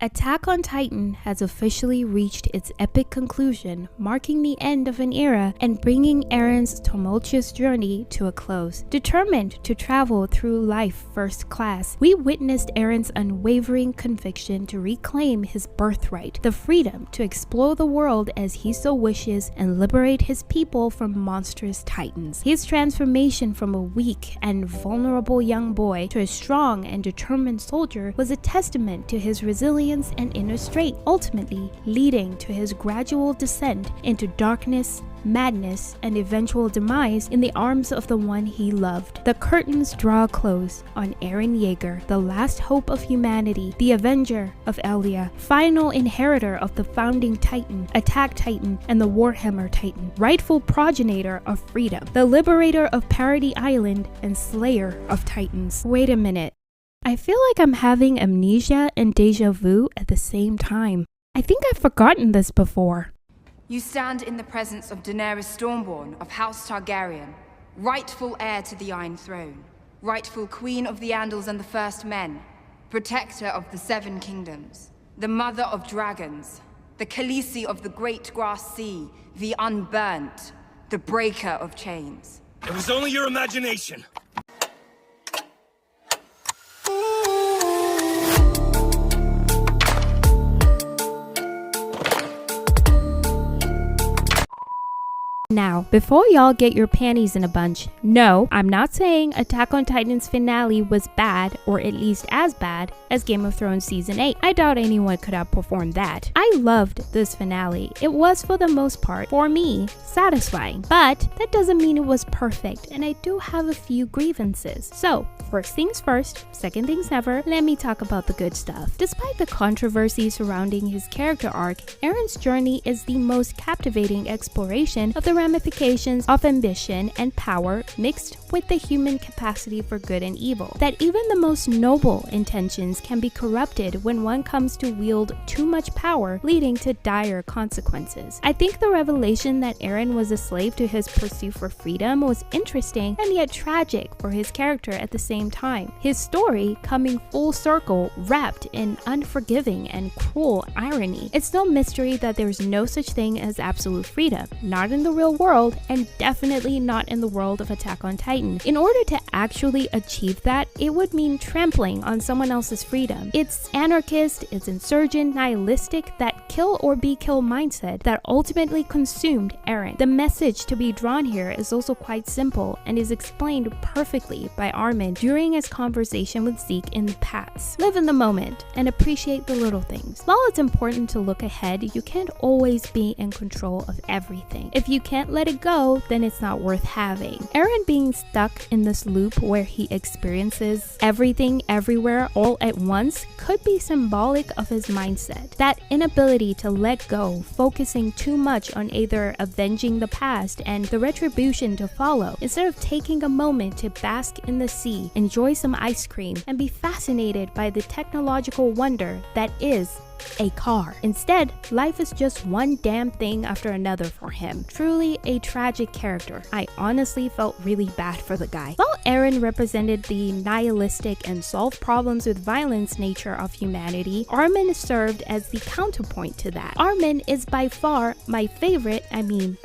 Attack on Titan has officially reached its epic conclusion, marking the end of an era and bringing Eren's tumultuous journey to a close. Determined to travel through life first class, we witnessed Eren's unwavering conviction to reclaim his birthright, the freedom to explore the world as he so wishes and liberate his people from monstrous titans. His transformation from a weak and vulnerable young boy to a strong and determined soldier was a testament to his resilience and inner strength, ultimately leading to his gradual descent into darkness, madness, and eventual demise in the arms of the one he loved. The curtains draw close on Eren Yeager, the last hope of humanity, the avenger of Elia, final inheritor of the founding Titan, Attack Titan, and the Warhammer Titan, rightful progenitor of freedom, the liberator of Paradis Island, and slayer of Titans. Wait a minute. I feel like I'm having amnesia and deja vu at the same time. I think I've forgotten this before. You stand in the presence of Daenerys Stormborn of House Targaryen, rightful heir to the Iron Throne, rightful Queen of the Andals and the First Men, protector of the Seven Kingdoms, the Mother of Dragons, the Khaleesi of the Great Grass Sea, the Unburnt, the Breaker of Chains. It was only your imagination. Now, before y'all get your panties in a bunch, no, I'm not saying Attack on Titan's finale was bad, or at least as bad as Game of Thrones Season 8. I doubt anyone could have performed that. I loved this finale. It was, for the most part, for me, satisfying. But that doesn't mean it was perfect, and I do have a few grievances. So, first things first, second things never, let me talk about the good stuff. Despite the controversy surrounding his character arc, Eren's journey is the most captivating exploration of the ramifications of ambition and power mixed with the human capacity for good and evil. That even the most noble intentions can be corrupted when one comes to wield too much power, leading to dire consequences. I think the revelation that Eren was a slave to his pursuit for freedom was interesting and yet tragic for his character at the same time. His story coming full circle, wrapped in unforgiving and cruel irony. It's no mystery that there's no such thing as absolute freedom, not in the real world, and definitely not in the world of Attack on Titan. In order to actually achieve that, it would mean trampling on someone else's freedom. It's anarchist, it's insurgent, nihilistic, that kill or be killed mindset that ultimately consumed Eren. The message to be drawn here is also quite simple and is explained perfectly by Armin during his conversation with Zeke in the past. Live in the moment and appreciate the little things. While it's important to look ahead, you can't always be in control of everything. If you can't let it go, then it's not worth having. Eren being stuck in this loop where he experiences everything everywhere all at once could be symbolic of his mindset. That inability to let go, focusing too much on either avenging the past and the retribution to follow, instead of taking a moment to bask in the sea, enjoy some ice cream, and be fascinated by the technological wonder that is a car. Instead, life is just one damn thing after another for him. Truly a tragic character. I honestly felt really bad for the guy. While Eren represented the nihilistic and solve problems with violence nature of humanity, Armin served as the counterpoint to that. Armin is by far my favorite,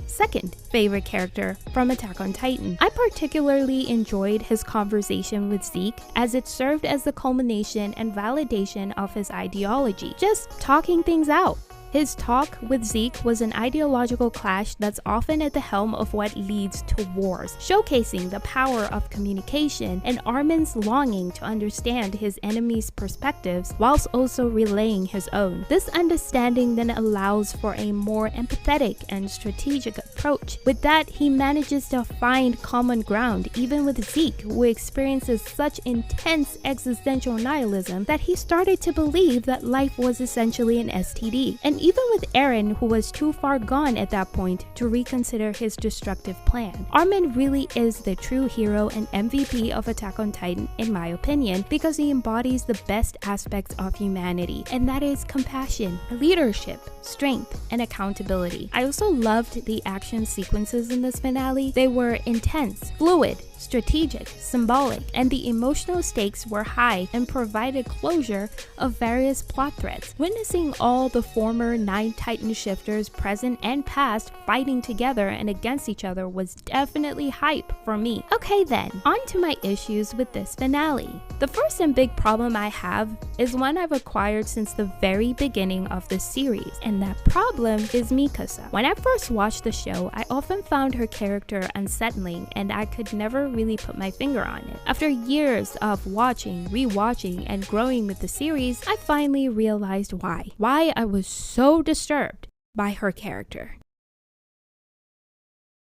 second favorite character from Attack on Titan. I particularly enjoyed his conversation with Zeke as it served as the culmination and validation of his ideology. Just talking things out. His talk with Zeke was an ideological clash that's often at the helm of what leads to wars, showcasing the power of communication and Armin's longing to understand his enemy's perspectives whilst also relaying his own. This understanding then allows for a more empathetic and strategic approach. With that, he manages to find common ground even with Zeke, who experiences such intense existential nihilism that he started to believe that life was essentially an STD. And even with Eren, who was too far gone at that point to reconsider his destructive plan. Armin really is the true hero and MVP of Attack on Titan in my opinion, because he embodies the best aspects of humanity, and that is compassion, leadership, strength, and accountability. I also loved the action sequences in this finale. They were intense, fluid, strategic, symbolic, and the emotional stakes were high and provided closure of various plot threads. Witnessing all the former 9 Titan shifters, present and past, fighting together and against each other was definitely hype for me. Okay then, on to my issues with this finale. The first and big problem I have is one I've acquired since the very beginning of the series, and that problem is Mikasa. When I first watched the show, I often found her character unsettling and I could never really put my finger on it. After years of watching, rewatching, and growing with the series, I finally realized why I was so disturbed by her character.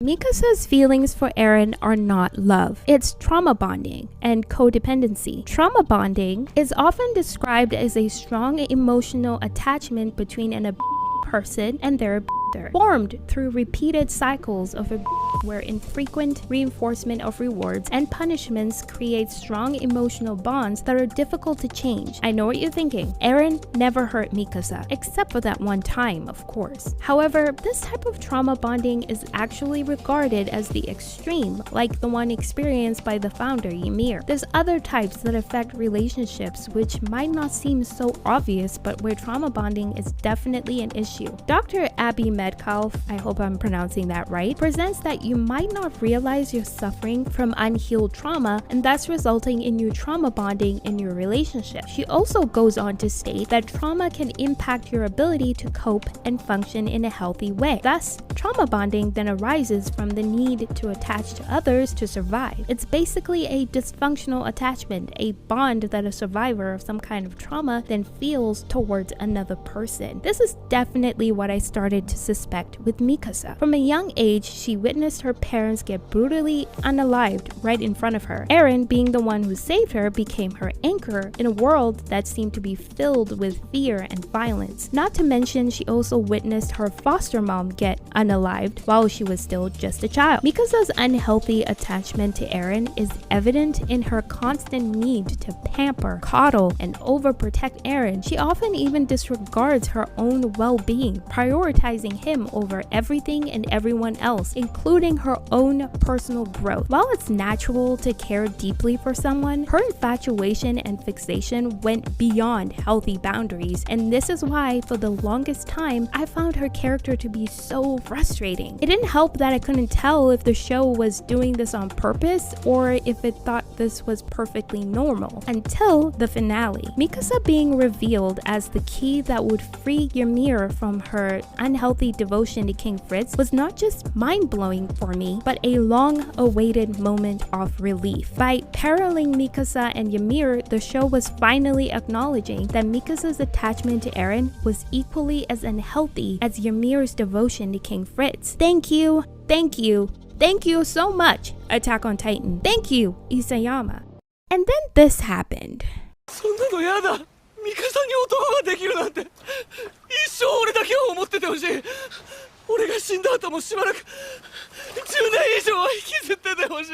Mikasa's feelings for Eren are not love. It's trauma bonding and codependency. Trauma bonding is often described as a strong emotional attachment between an person and their formed through repeated cycles of where infrequent reinforcement of rewards and punishments create strong emotional bonds that are difficult to change. I know what you're thinking. Eren never hurt Mikasa, except for that one time, of course. However, this type of trauma bonding is actually regarded as the extreme, like the one experienced by the founder Ymir. There's other types that affect relationships which might not seem so obvious, but where trauma bonding is definitely an issue. Dr. Abby Medacalf, I hope I'm pronouncing that right, presents that you might not realize you're suffering from unhealed trauma and thus resulting in you trauma bonding in your relationship. She also goes on to state that trauma can impact your ability to cope and function in a healthy way. Thus, trauma bonding then arises from the need to attach to others to survive. It's basically a dysfunctional attachment, a bond that a survivor of some kind of trauma then feels towards another person. This is definitely what I started to suspect with Mikasa. From a young age, she witnessed her parents get brutally unalived right in front of her. Eren, being the one who saved her, became her anchor in a world that seemed to be filled with fear and violence. Not to mention, she also witnessed her foster mom get unalived while she was still just a child. Mikasa's unhealthy attachment to Eren is evident in her constant need to pamper, coddle, and overprotect Eren. She often even disregards her own well-being, prioritizing him over everything and everyone else, including her own personal growth. While it's natural to care deeply for someone, her infatuation and fixation went beyond healthy boundaries, and this is why for the longest time I found her character to be so frustrating. It didn't help that I couldn't tell if the show was doing this on purpose or if it thought this was perfectly normal until the finale. Mikasa being revealed as the key that would free Ymir from her unhealthy devotion to King Fritz was not just mind-blowing for me, but a long-awaited moment of relief. By paralleling Mikasa and Ymir, the show was finally acknowledging that Mikasa's attachment to Eren was equally as unhealthy as Ymir's devotion to King Fritz. Thank you, thank you, thank you so much, Attack on Titan. Thank you, Isayama. And then this happened. そんなのやだ。ミカサに男ができるなんて。一生俺だけを思っててほしい。俺が死んだ後もしばらく10年以上は引きずっててほしい。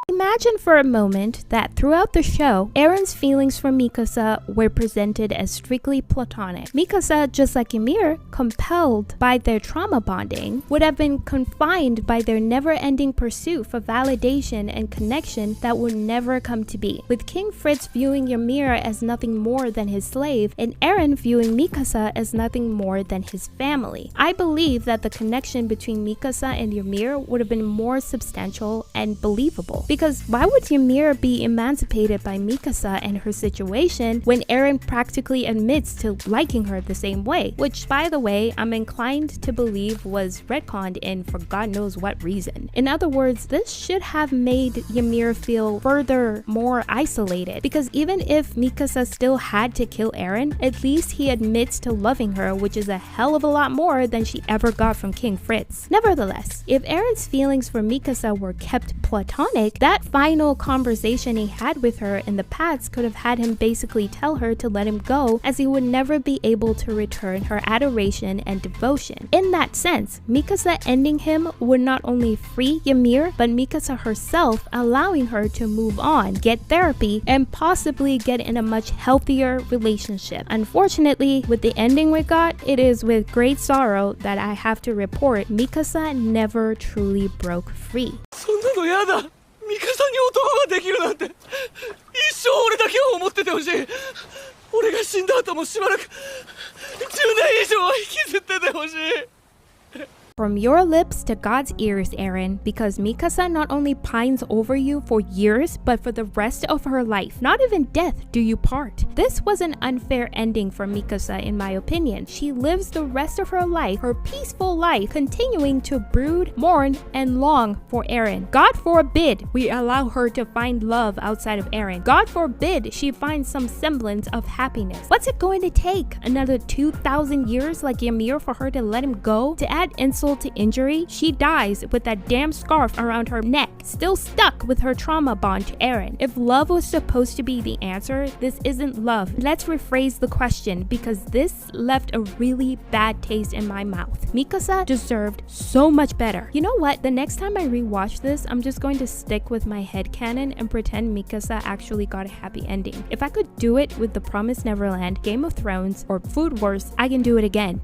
Imagine for a moment that throughout the show, Eren's feelings for Mikasa were presented as strictly platonic. Mikasa, just like Ymir, compelled by their trauma bonding, would have been confined by their never-ending pursuit for validation and connection that would never come to be. With King Fritz viewing Ymir as nothing more than his slave, and Eren viewing Mikasa as nothing more than his family. I believe that the connection between Mikasa and Ymir would have been more substantial and believable. Because why would Ymir be emancipated by Mikasa and her situation when Eren practically admits to liking her the same way? Which, by the way, I'm inclined to believe was retconned in for God knows what reason. In other words, this should have made Ymir feel further more isolated, because even if Mikasa still had to kill Eren, at least he admits to loving her, which is a hell of a lot more than she ever got from King Fritz. Nevertheless, if Eren's feelings for Mikasa were kept platonic, that final conversation he had with her in the past could have had him basically tell her to let him go, as he would never be able to return her adoration and devotion. In that sense, Mikasa ending him would not only free Ymir, but Mikasa herself, allowing her to move on, get therapy, and possibly get in a much healthier relationship. Unfortunately, with the ending we got, it is with great sorrow that I have to report Mikasa never truly broke free. そんなのやだ。ミカサに男ができるなんて一生俺だけを思っててほしい。俺が死んだ後もしばらく10年以上は引きずっててほしい。 From your lips to God's ears, Eren, because Mikasa not only pines over you for years, but for the rest of her life. Not even death do you part. This was an unfair ending for Mikasa, in my opinion. She lives the rest of her life, her peaceful life, continuing to brood, mourn, and long for Eren. God forbid we allow her to find love outside of Eren. God forbid she finds some semblance of happiness. What's it going to take? Another 2,000 years like Ymir for her to let him go? To add insult to injury, she dies with that damn scarf around her neck, still stuck with her trauma bond to Eren. If love was supposed to be the answer, this isn't love. Let's rephrase the question, because this left a really bad taste in my mouth. Mikasa deserved so much better. You know what? The next time I rewatch this, I'm just going to stick with my headcanon and pretend Mikasa actually got a happy ending. If I could do it with The Promised Neverland, Game of Thrones, or Food Wars, I can do it again.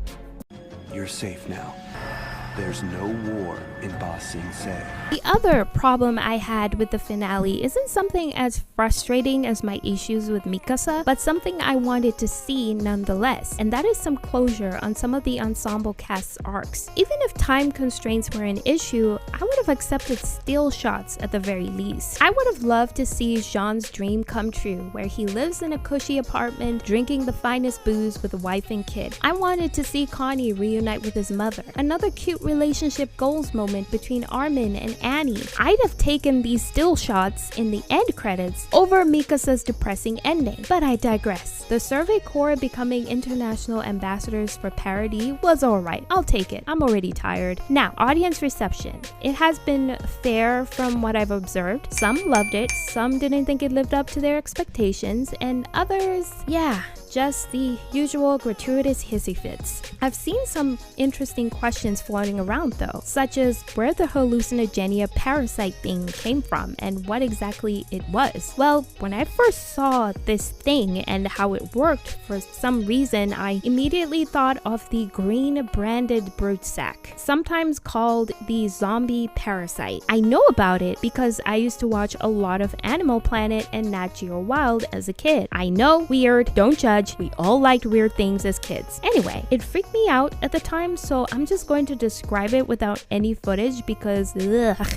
You're safe now. There's no war in Ba Sing Se. The other problem I had with the finale isn't something as frustrating as my issues with Mikasa, but something I wanted to see nonetheless, and that is some closure on some of the ensemble cast's arcs. Even if time constraints were an issue, I would have accepted still shots at the very least. I would have loved to see Jean's dream come true, where he lives in a cushy apartment, drinking the finest booze with a wife and kid. I wanted to see Connie reunite with his mother, another cute relationship goals moment between Armin and Annie. I'd have taken these still shots in the end credits over Mikasa's depressing ending, but I digress. The Survey Corps becoming international ambassadors for parody was alright. I'll take it. I'm already tired. Now, audience reception. It has been fair from what I've observed. Some loved it, some didn't think it lived up to their expectations, and others, yeah, just the usual gratuitous hissy fits. I've seen some interesting questions floating around though, such as where the hallucinogenia parasite thing came from and what exactly it was. Well, when I first saw this thing and how it worked, for some reason I immediately thought of the green branded brute sack, sometimes called the zombie parasite. I know about it because I used to watch a lot of Animal Planet and Nat Geo Wild as a kid. I know, weird, don't judge. We all liked weird things as kids. Anyway, it freaked me out at the time, so I'm just going to describe it without any footage because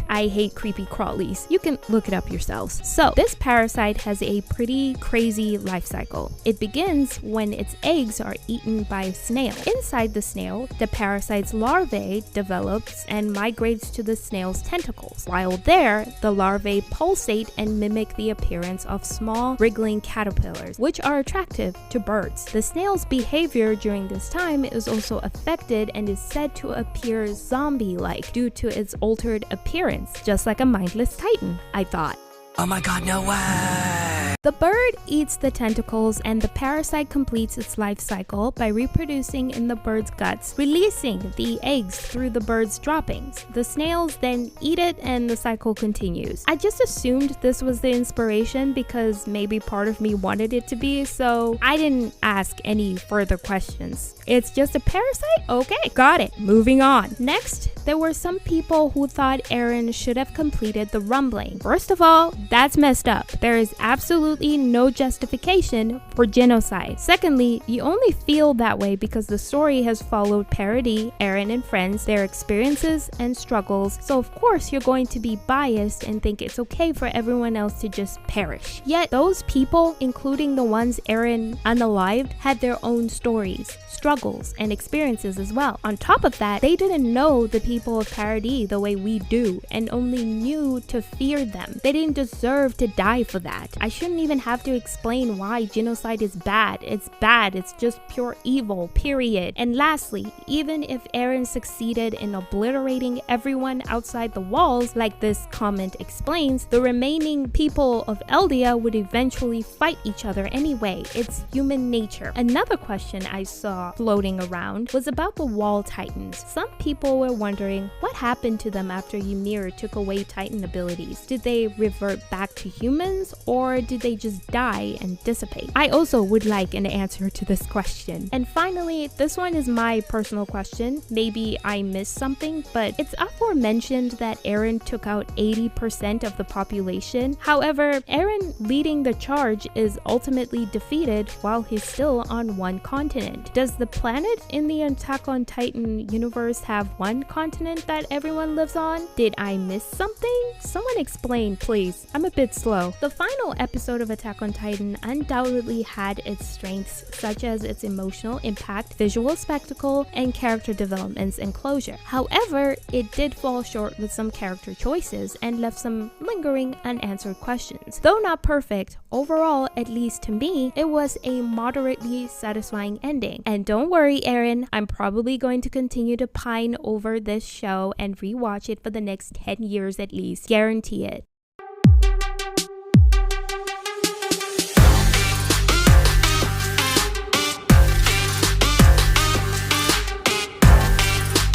I hate creepy crawlies. You can look it up yourselves. So, this parasite has a pretty crazy life cycle. It begins when its eggs are eaten by a snail. Inside the snail, the parasite's larvae develops and migrates to the snail's tentacles. While there, the larvae pulsate and mimic the appearance of small, wriggling caterpillars, which are attractive to birds. The snail's behavior during this time is also affected and is said to appear zombie-like due to its altered appearance, just like a mindless titan, I thought. Oh my god, no way! The bird eats the tentacles and the parasite completes its life cycle by reproducing in the bird's guts, releasing the eggs through the bird's droppings. The snails then eat it and the cycle continues. I just assumed this was the inspiration because maybe part of me wanted it to be, so I didn't ask any further questions. It's just a parasite? Okay, got it. Moving on. Next, there were some people who thought Eren should have completed the rumbling. First of all, that's messed up. There is absolutely no justification for genocide. Secondly, you only feel that way because the story has followed parody, Eren and friends, their experiences and struggles, so of course you're going to be biased and think it's okay for everyone else to just perish. Yet those people, including the ones Eren unalived, had their own stories, struggles, and experiences as well. On top of that, they didn't know the people people of Paradis the way we do and only knew to fear them. They didn't deserve to die for that. I shouldn't even have to explain why genocide is bad. It's bad. It's just pure evil, period. And lastly, even if Eren succeeded in obliterating everyone outside the walls, like this comment explains, the remaining people of Eldia would eventually fight each other anyway. It's human nature. Another question I saw floating around was about the Wall Titans. Some people were wondering what happened to them after Ymir took away Titan abilities. Did they revert back to humans, or did they just die and dissipate? I also would like an answer to this question. And finally, this one is my personal question. Maybe I missed something, but it's aforementioned that Eren took out 80% of the population. However, Eren leading the charge is ultimately defeated while he's still on one continent. Does the planet in the Attack on Titan universe have one continent that everyone lives on? Did I miss something? Someone explain, please. I'm a bit slow. The final episode of Attack on Titan undoubtedly had its strengths, such as its emotional impact, visual spectacle, and character developments and closure. However, it did fall short with some character choices and left some lingering unanswered questions. Though not perfect, overall, at least to me, it was a moderately satisfying ending. And don't worry, Eren, I'm probably going to continue to pine over this show and rewatch it for the next 10 years at least. Guarantee it.